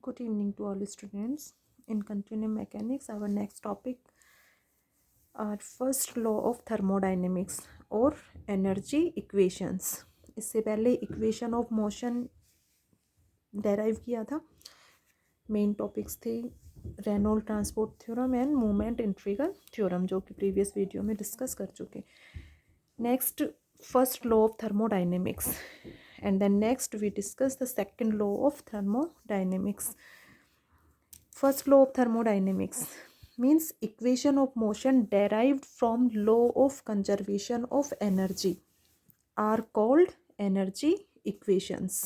Good evening to all students. In continuum mechanics, our next topic are first law of thermodynamics और energy equations. इससे पहले equation of motion derive किया था. Main topics थे Reynold transport theorem and movement integral theorem, जो कि previous video में discuss कर चुके. Next first law of thermodynamics, and then next we discuss the second law of thermodynamics. First law of thermodynamics means equation of motion derived from law of conservation of energy are called energy equations.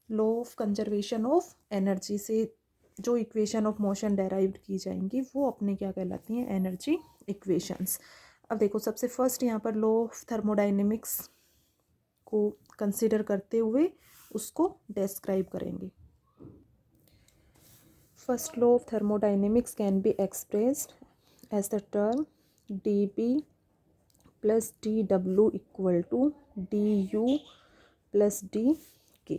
law of conservation of energy से जो equation of motion derive की जाएंगी वो अपने क्या कहलाती हैं, energy equations. अब देखो, सबसे फर्स्ट यहाँ पर लॉ ऑफ थर्मोडाइनेमिक्स को कंसिडर करते हुए उसको डिस्क्राइब करेंगे. First law of thermodynamics can be expressed as the term D B plus D W equal to D U plus D K.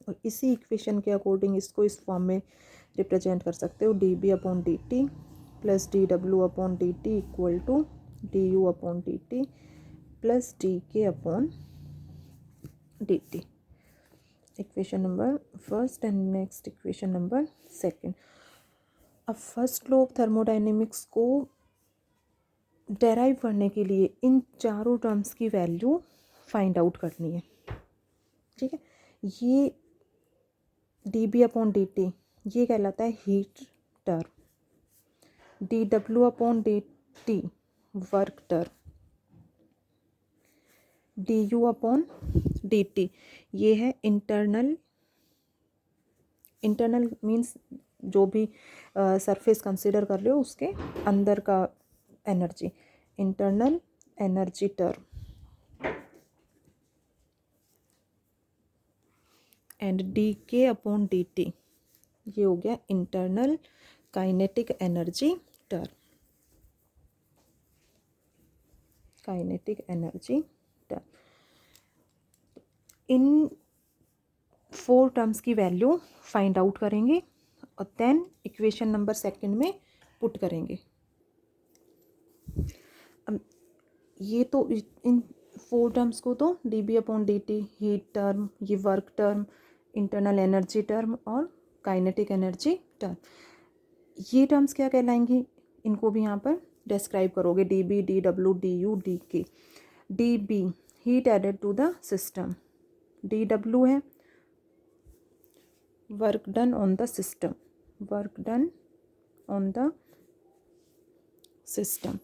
और इसी इक्वेशन के अकॉर्डिंग इसको इस फॉर्म में रिप्रेजेंट कर सकते हो, D B upon D T plus D W upon D T equal to D U upon D T plus D K upon D T. Equation number first and next equation number second. अब first law of thermodynamics को derive करने के लिए इन चारों terms की value find out करनी है. ठीक है, ये D B upon D T ये कहलाता है heat term, D W upon D T work term, D U upon D T ये है इंटरनल मीन्स जो भी सरफेस कंसिडर कर रहे हो उसके अंदर का energy, internal energy term. And D K upon D T ये हो गया internal kinetic energy term. Kinetic energy term. इन 4 टर्म्स की वैल्यू फाइंड आउट करेंगे और देन इक्वेशन नंबर सेकंड में पुट करेंगे. अब ये तो इन 4 टर्म्स को तो D B upon D T heat term, ये work term, internal energy term और काइनेटिक एनर्जी टर्म, ये टर्म्स क्या कहलाएंगी, इनको भी यहाँ पर डिस्क्राइब करोगे. D B, D W, D U, D K. D B heat added to the system, D W है work done on the system, work done on the system.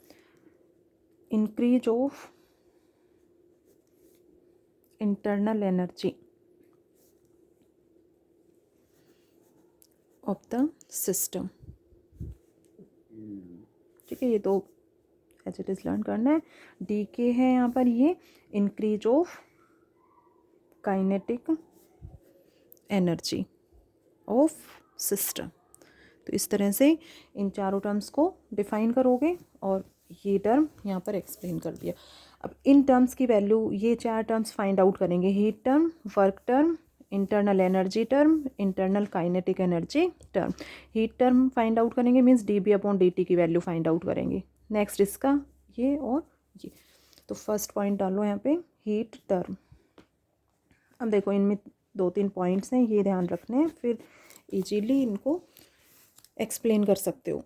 Increase of internal energy of the system. ठीक है, ये तो as it is learn करना है. D के है यहाँ पर ये increase of kinetic energy of system. तो इस तरह से इन चारों टर्म्स को डिफाइन करोगे और ये टर्म यहाँ पर एक्सप्लेन कर दिया. अब इन टर्म्स की वैल्यू, ये 4 टर्म्स फाइंड आउट करेंगे, heat term, work term, internal energy term, internal kinetic energy term. Heat term find out करेंगे means D B upon D T की वैल्यू फाइंड आउट करेंगे. Next इसका ये और ये. तो फर्स्ट पॉइंट डालो यहाँ पे हीट टर्म. अब देखो इनमें 2-3 पॉइंट्स हैं, ये ध्यान रखने हैं, फिर इजीली इनको एक्सप्लेन कर सकते हो.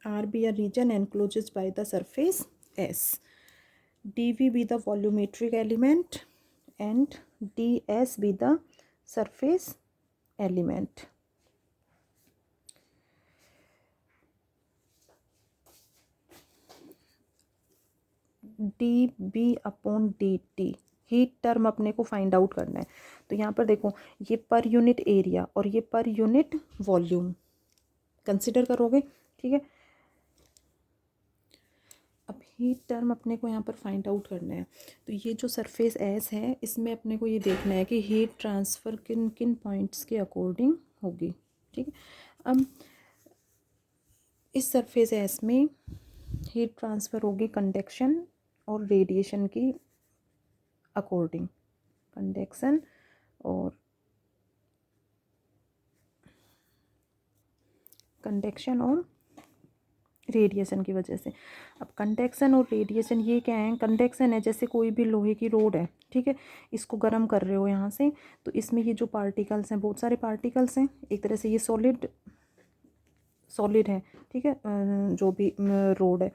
R be a region enclosed by the surface S, dV be the volumetric element and ds be the surface element. dB upon dt heat term अपने को फाइंड आउट करना है. तो यहाँ पर देखो, ये पर यूनिट एरिया और ये पर यूनिट वॉल्यूम कंसिडर करोगे. ठीक है, अब हीट टर्म अपने को यहाँ पर फाइंड आउट करना है. तो ये जो सरफेस एस है इसमें अपने को ये देखना है कि हीट ट्रांसफ़र किन किन पॉइंट्स के अकॉर्डिंग होगी. ठीक है, अब इस सरफेस एस में हीट ट्रांसफ़र होगी कंडक्शन और रेडिएशन की अकॉर्डिंग. कंडक्शन और रेडिएशन की वजह से। अब कंडक्शन और रेडिएशन ये क्या है? कंडक्शन है जैसे कोई भी लोहे की रोड है, ठीक है, इसको गर्म कर रहे हो यहाँ से, तो इसमें ये जो पार्टिकल्स हैं, बहुत सारे पार्टिकल्स हैं, एक तरह से ये सॉलिड है, ठीक है, जो भी रोड है,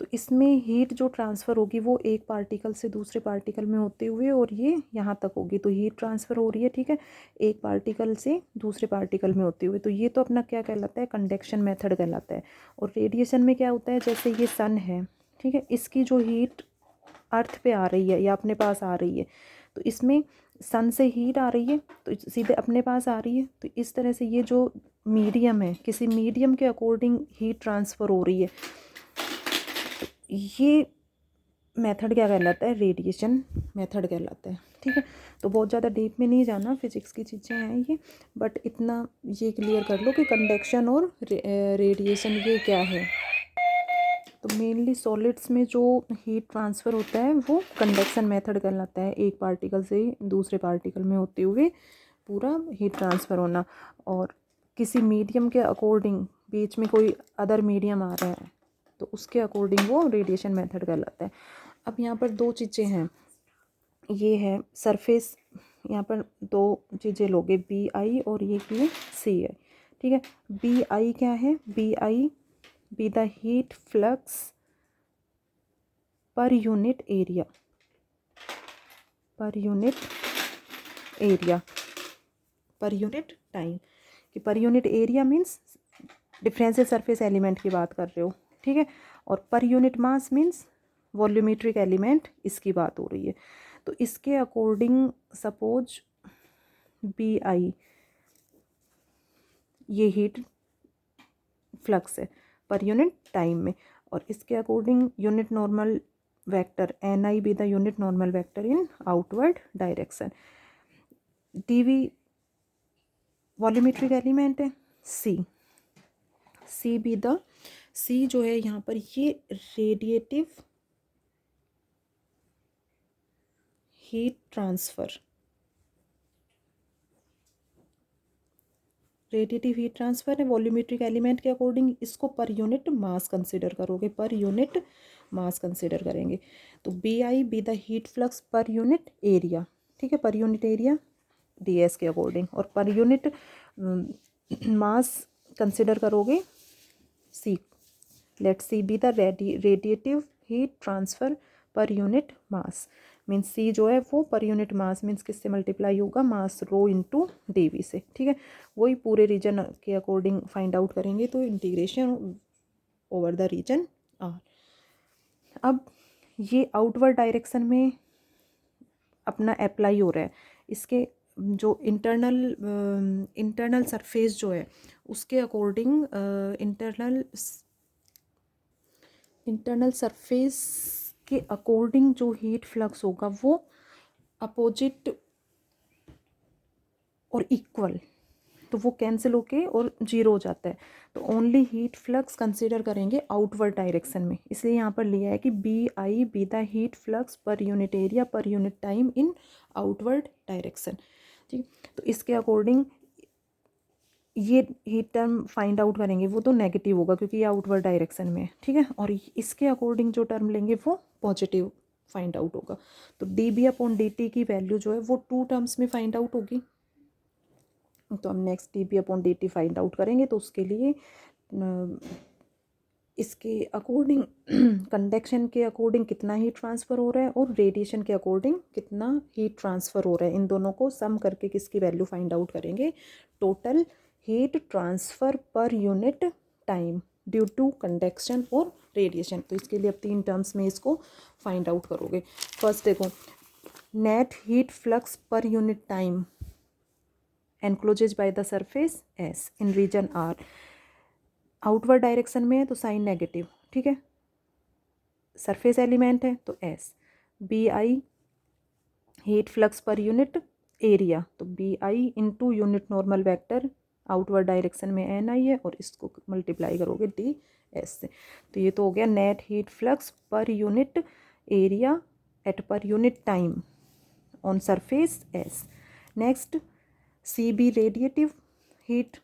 तो इसमें हीट जो ट्रांसफ़र होगी वो एक पार्टिकल से दूसरे पार्टिकल में होते हुए और ये यहाँ तक होगी, तो हीट ट्रांसफ़र हो रही है, ठीक है, एक पार्टिकल से दूसरे पार्टिकल में होते हुए, तो ये तो अपना क्या कहलाता है? कंडक्शन मेथड कहलाता है। और रेडिएशन में क्या होता है? जैसे ये सन है, ठीक है, इसकी जो हीट अर्थ पे आ रही है या अपने पास आ रही है, तो इसमें सन से हीट आ रही है तो सीधे अपने पास आ रही है, तो इस तरह से ये जो मीडियम है, किसी मीडियम के अकॉर्डिंग हीट ट्रांसफ़र हो रही है, ये मेथड क्या कहलाता है? रेडिएशन मेथड कहलाता है, ठीक है। तो बहुत ज़्यादा डीप में नहीं जाना, फिजिक्स की चीज़ें हैं ये, बट इतना ये क्लियर कर लो कि कंडक्शन और रेडिएशन ये क्या है। तो मेनली सॉलिड्स में जो हीट ट्रांसफ़र होता है वो कंडक्शन मेथड कहलाता है, एक पार्टिकल से दूसरे पार्टिकल में होते हुए पूरा हीट ट्रांसफ़र होना। और किसी मीडियम के अकॉर्डिंग बीच में कोई अदर मीडियम आ रहा है तो उसके अकॉर्डिंग वो रेडिएशन मेथड कहलाता है। अब यहाँ पर दो चीज़ें हैं, ये है सरफेस, यहाँ पर दो चीज़ें लोगे, बी आई और ये की है सी आई, ठीक है। बी आई क्या है? B I be the heat flux per unit area, per unit time, कि per unit area means differential surface element की बात कर रहे हो, ठीक है, और per unit mass means volumetric element, इसकी बात हो रही है। तो इसके अकॉर्डिंग सपोज बी आई ये हीट फ्लक्स है पर यूनिट टाइम में, और इसके according unit normal vector N I be the unit normal vector in outward direction. D volumetric element है, सी बी द सी जो है यहाँ पर ये रेडिएटिव हीट ट्रांसफ़र, है वॉल्यूमेट्रिक एलिमेंट के अकॉर्डिंग, इसको पर यूनिट मास कंसिडर करोगे, पर यूनिट मास कंसिडर करेंगे। तो B I be the heat flux per unit area, ठीक है, per unit area D S के अकॉर्डिंग, और पर यूनिट मास कंसिडर करोगे C, let C be the radiative heat transfer per unit mass, means C जो है वो per unit mass means किससे multiply होगा? Mass rho into D V से, ठीक है। वही पूरे रीजन के अकॉर्डिंग फाइंड आउट करेंगे, तो integration over the region R. अब ये आउटवर्ड डायरेक्शन में अपना अप्लाई हो रहा है, इसके जो इंटरनल सरफेस जो है उसके अकॉर्डिंग इंटरनल सरफेस के अकॉर्डिंग जो हीट फ्लक्स होगा वो अपोजिट और इक्वल, तो वो कैंसिल होके और जीरो हो जाता है, तो ओनली हीट फ्लक्स कंसिडर करेंगे आउटवर्ड डायरेक्शन में, इसलिए यहाँ पर लिया है कि B I be the heat flux per unit area per unit time in outward direction, ठीक। तो इसके अकॉर्डिंग ये हीट टर्म फाइंड आउट करेंगे, वो तो नेगेटिव होगा क्योंकि ये आउटवर्ड डायरेक्शन में है, ठीक है, और इसके अकॉर्डिंग जो टर्म लेंगे वो पॉजिटिव फाइंड आउट होगा। तो D B upon D T की वैल्यू जो है वो टू टर्म्स में फाइंड आउट होगी, तो हम next D B upon D T find out करेंगे, तो उसके लिए इसके अकॉर्डिंग कंडक्शन के अकॉर्डिंग कितना हीट ट्रांसफ़र हो रहा है और रेडिएशन के अकॉर्डिंग कितना हीट ट्रांसफ़र हो रहा है, इन दोनों को सम करके किसकी वैल्यू फाइंड आउट करेंगे? Total heat transfer per unit time due to conduction और रेडिएशन। तो इसके लिए अब तीन टर्म्स में इसको फाइंड आउट करोगे। फर्स्ट देखो, net heat flux per unit time encloses by the surface S in region R, outward direction में है तो साइन नेगेटिव, ठीक है, सरफेस एलिमेंट है तो S, B I heat flux per unit area, तो B I into unit normal vector outward direction में N I है और इसको मल्टीप्लाई करोगे डी एस से, तो ये तो हो गया net heat flux per unit area at पर unit time on surface S. Next, CB radiative heat,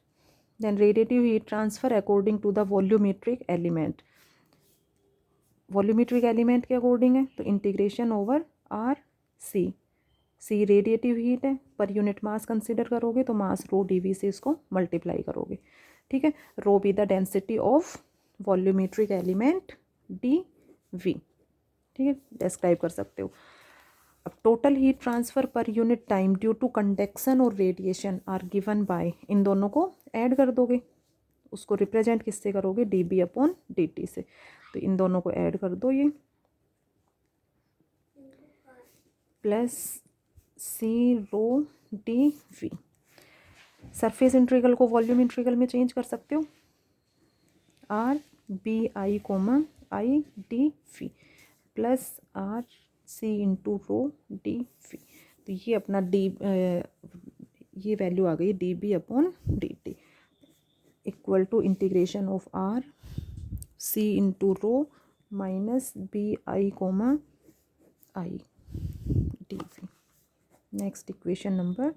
then radiative heat transfer according to the volumetric element. Volumetric element के अकॉर्डिंग है तो इंटीग्रेशन ओवर आर सी. सी radiative heat है, per unit mass consider करोगे तो मास रो D V से इसको multiply करोगे. ठीक है, rho be the density of volumetric element D V. ठीक है, डिस्क्राइब कर सकते हो. अब total heat transfer per unit time due to conduction और रेडिएशन आर गिवन बाय, इन दोनों को ऐड कर दोगे, उसको रिप्रेजेंट किससे करोगे, D B upon D T से. तो इन दोनों को ऐड कर दो, ये plus C rho D V. Surface integral को वॉल्यूम इंटीग्रल में चेंज कर सकते हो, R B I comma I D V plus R C into rho D V. तो ये अपना डी ये वैल्यू आ गई D B upon D T equal to integration of R C into rho minus B I comma I D V. Next equation number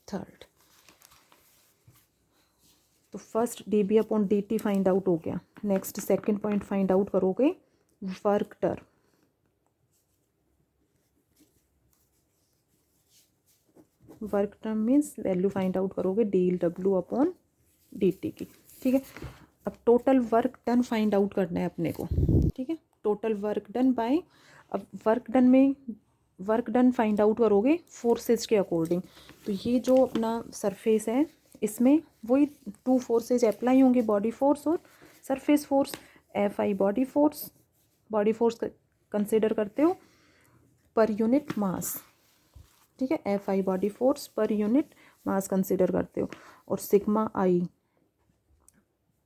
third. तो first D B upon D T find out हो गया. Next second point find out करोगे work done. Work done means value find out करोगे D W upon D T की. ठीक है, अब total work done find out करना है अपने को. ठीक है, टोटल वर्क डन बाय, अब वर्क डन में वर्क डन फाइंड आउट करोगे फोर्सेज के अकॉर्डिंग. तो ये जो अपना सरफेस है इसमें वही टू फोर्सेज अप्लाई होंगे, बॉडी फोर्स और surface force. F I body force consider करते हो पर यूनिट मास. ठीक है, F I body force per unit mass consider करते हो, और सिग्मा आई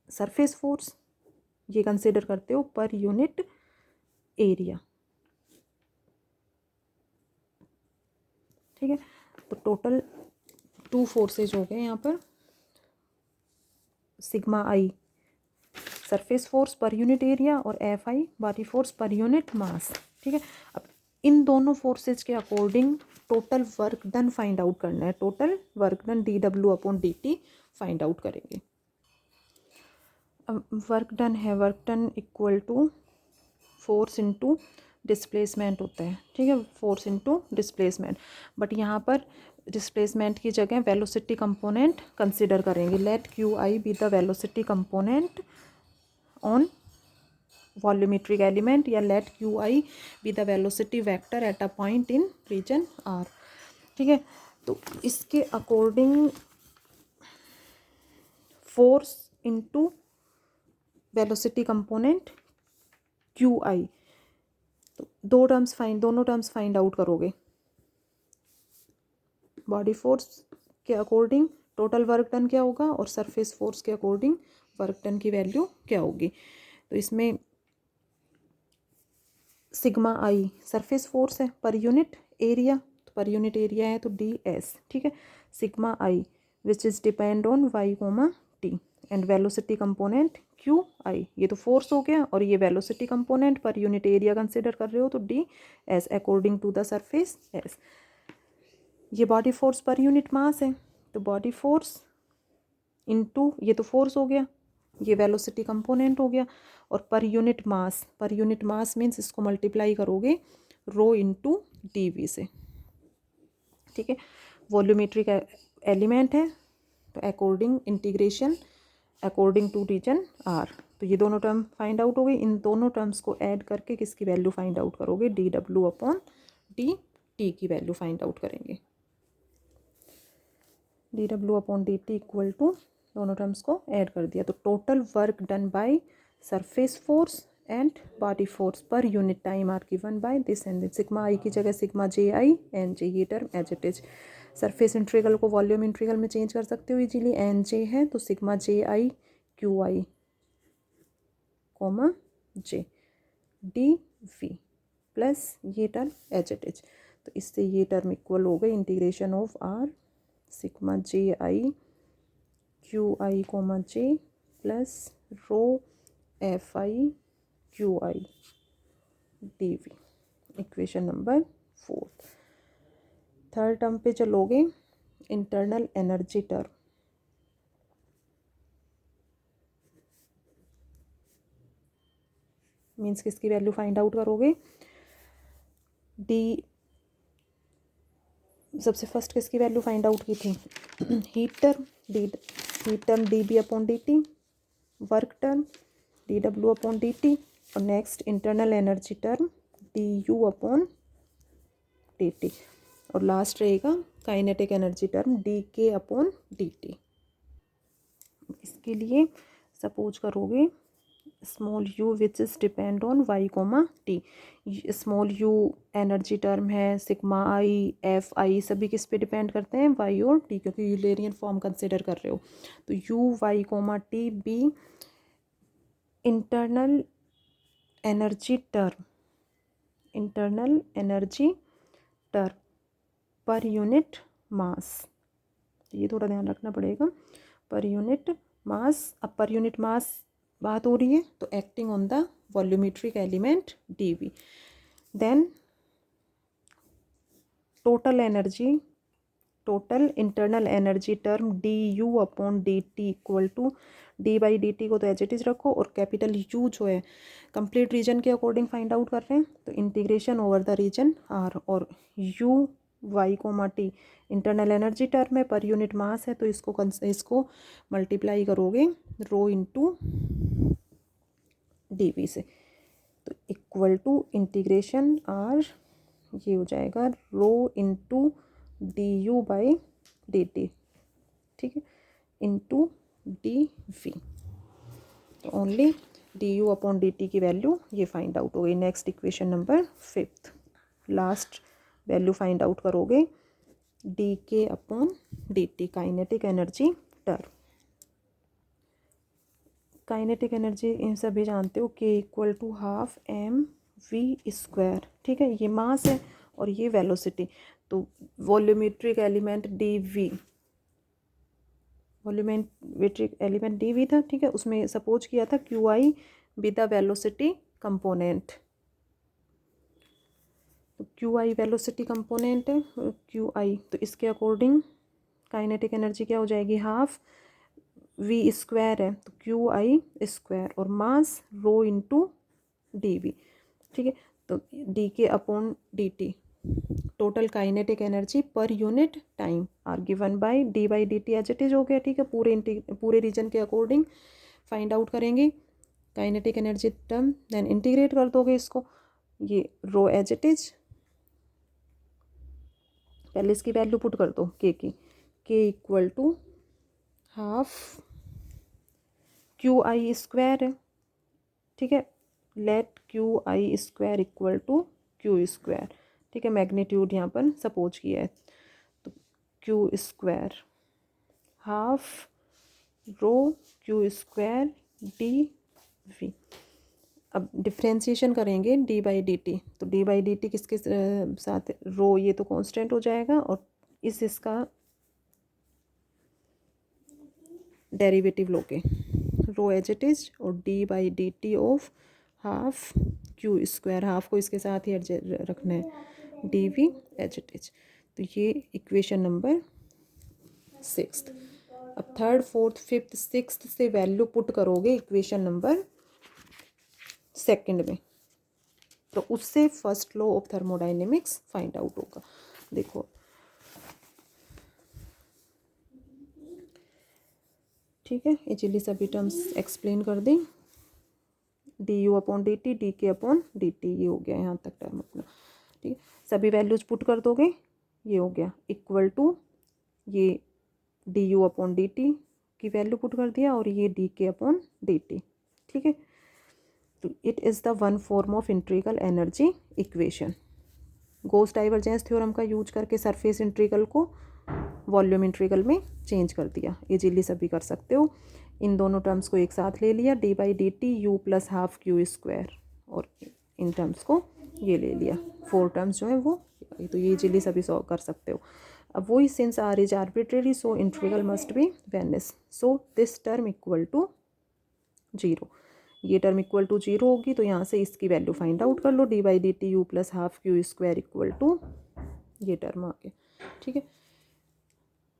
सरफेस फोर्स ये कंसिडर करते हो पर यूनिट एरिया. ठीक है, तो टोटल टू फोर्सेज हो गए यहाँ पर, sigma I surface force per unit area और F I body force per unit mass. ठीक है, अब इन दोनों फोर्सेज के according total work done find out करना है. Total work done D W upon D T find out करेंगे. अब वर्क डन है, work done equal to force into displacement होता है. ठीक है, फोर्स इनटू डिस्प्लेसमेंट, बट यहाँ पर डिस्प्लेसमेंट की जगह वेलोसिटी कंपोनेंट कंसिडर करेंगे. Let Q I be the velocity component on volumetric element, या let Q I be the velocity vector at a point in region R. ठीक है, तो इसके according force into velocity component Q I, तो दोनों terms find out करोगे. Body force के according total work done क्या होगा और सरफेस फोर्स के अकॉर्डिंग वर्क डन की वैल्यू क्या होगी. तो इसमें सिग्मा आई सरफेस फोर्स है पर यूनिट एरिया, तो पर यूनिट एरिया है तो डी एस. ठीक है, sigma I which is depend on Y comma T, and velocity component Q I, ये तो फोर्स हो गया, और ये velocity component per unit area consider कर रहे हो तो D S according to the surface S. ये body force per unit mass है, तो बॉडी फोर्स इनटू ये तो फोर्स हो गया, ये वेलोसिटी कंपोनेंट हो गया, और पर यूनिट मास मीन्स इसको मल्टीप्लाई करोगे रो इनटू डी वी से. ठीक है, वॉल्यूमेट्रिक एलिमेंट है तो according integration according to region R. तो ये दोनों टर्म फाइंड आउट हो गई. इन दोनों टर्म्स को ऐड करके किसकी वैल्यू फाइंड आउट करोगे, D W upon D T की वैल्यू फाइंड आउट करेंगे. D W upon D T equal to दोनों टर्म्स को ऐड कर दिया, तो total work done by surface force and body force per unit time are given by this and this. Sigma I की जगह sigma J I N J, ये term as it is. Surface integral को volume integral में change कर सकते हो easily. N J है तो sigma J I Q I comma J D V plus ये टर्म एच इट इज. तो इससे ये टर्म इक्वल हो गई integration of R sigma J I Q I comma J plus rho F I Q I D V. Equation number 4। Third term पे चलोगे, internal energy term. Means किसकी value find out करोगे, D, सबसे first किसकी value find out की थी, heat term, heat term D B upon D T, work term D W upon D T, और next internal energy term D U upon D T, और last रहेगा kinetic energy term D K upon D T. इसके लिए suppose करोगे small U which is depend on Y comma T. Small U energy term है, sigma I, F I सभी किस पे depend करते हैं, वाई और टी, क्योंकि यूलेरियन फॉर्म कंसिडर कर रहे हो। तो U Y comma T be internal energy term, internal energy term per unit mass, ये थोड़ा ध्यान रखना पड़ेगा, पर यूनिट मास। अब पर यूनिट मास बात हो रही है तो acting on the volumetric element D V. Then total energy, total internal energy term D U upon D T equal to D by D T को तो एज इट इज़ रखो, और कैपिटल यू जो है कंप्लीट रीजन के according find out कर रहे हैं, तो integration over the region R, और U Y comma T internal energy term है, पर यूनिट मास है, तो इसको मल्टीप्लाई करोगे रो इंटू डी वी से, तो इक्वल टू इंटीग्रेशन आर, ये हो जाएगा rho into D U by D T, ठीक है, इंटू डी वी। तो only D U upon D T की वैल्यू ये फाइंड आउट हो गई। Next equation number 5, last value find out करोगे D K upon D T, kinetic energy term. Kinetic energy इन सभी जानते हो, K equal to half M V square, ठीक है, ये मास है और ये वेलोसिटी। तो volumetric element D V, volumetric element D V था, ठीक है, उसमें सपोज किया था Q I with the velocity component, तो क्यू आई वेलोसिटी कंपोनेंट है क्यू आई, तो इसके अकॉर्डिंग काइनेटिक एनर्जी क्या हो जाएगी, हाफ वी स्क्वायर है तो क्यू आई स्क्वायर, और mass rho into D V, ठीक है, तो D K upon D T, total kinetic energy per unit time are given by D by D T as it is हो गया, ठीक है, पूरे रीजन के अकॉर्डिंग फाइंड आउट करेंगे kinetic energy term, then integrate कर दोगे इसको, ये रो एज इट इज, पहले इसकी वैल्यू पुट कर दो के की, K equal to half Q I square है, ठीक है, let Q I square equal to Q square, ठीक है, मैग्नीट्यूड यहाँ पर सपोज किया है, तो Q square half rho Q square D V. अब डिफ्रेंशिएशन करेंगे डी बाई डी टी, तो डी बाई डी टी किसके साथ, रो ये तो कांस्टेंट हो जाएगा, और इसका डेरिवेटिव लोगे रो एज इट इज, और D by D T of half Q square, half को इसके साथ ही रखना है, D V as it is. तो ये इक्वेशन नंबर 6। अब थर्ड फोर्थ फिफ्थ सिक्स्थ से वैल्यू पुट करोगे इक्वेशन नंबर 2 में, तो उससे first law of thermodynamics find out होगा। देखो ठीक है, इजीली सभी टर्म्स एक्सप्लेन कर दें, D U upon D T, D K upon D T, ये हो गया यहाँ तक टर्म अपना, ठीक है, सभी वैल्यूज पुट कर दोगे, ये हो गया इक्वल टू ये D U upon D T की वैल्यू पुट कर दिया, और ये D K upon D T, ठीक है, तो it is the one form of integral energy equation. Gauss divergence theorem का यूज करके सरफेस इंट्रीगल को वॉल्यूम इंट्रीगल में चेंज कर दिया, इजीली सभी कर सकते हो। इन दोनों टर्म्स को एक साथ ले लिया, D by D T U plus half Q square, और इन टर्म्स को ये ले लिया, 4 टर्म्स जो है वो, तो ये इजीली सभी सॉल्व कर सकते हो। अब वही since R is arbitrary so integral must be vanish, so this term equal to 0, ये टर्म इक्वल टू 0 होगी, तो यहाँ से इसकी वैल्यू फाइंड आउट कर लो, D by D T U plus half Q square equal to ये term आ गया। ठीक है,